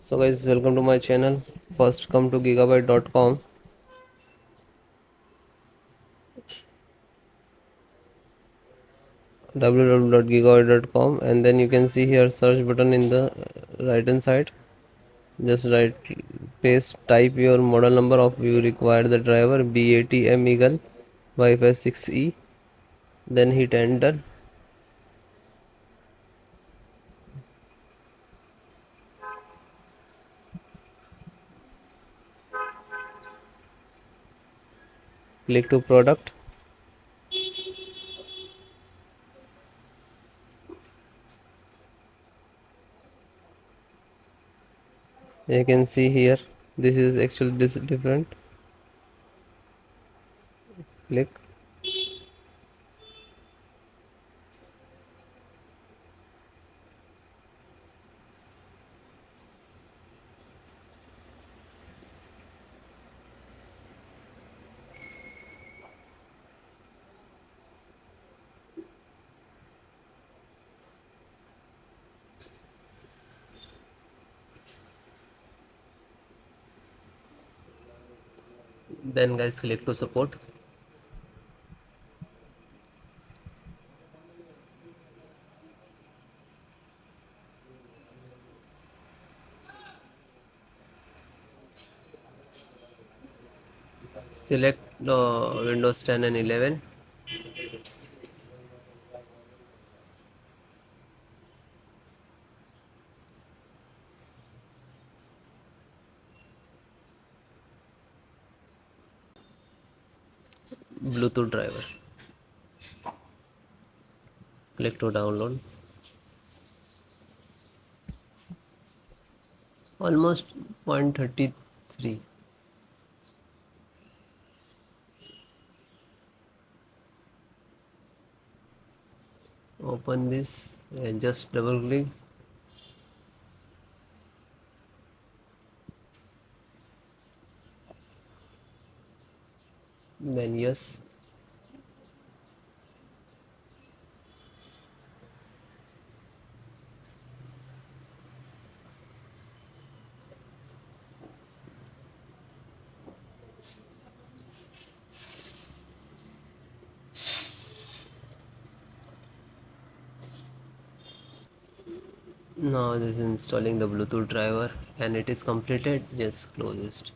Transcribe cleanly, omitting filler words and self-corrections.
So guys, welcome to my channel. First come to gigabyte.com, www.gigabyte.com, and then you can see here search button in the right hand side. Just write, paste, type your model number of you require the driver B850M Eagle WIFI6E, then hit enter. Click to product. You can see here this is actually different. Click. Then guys, click to support. Select Windows 10 and 11. Bluetooth driver. Click to download. Almost 0.33. Open this and just double click. Then yes. Now this is installing the Bluetooth driver and it is completed. Just close it.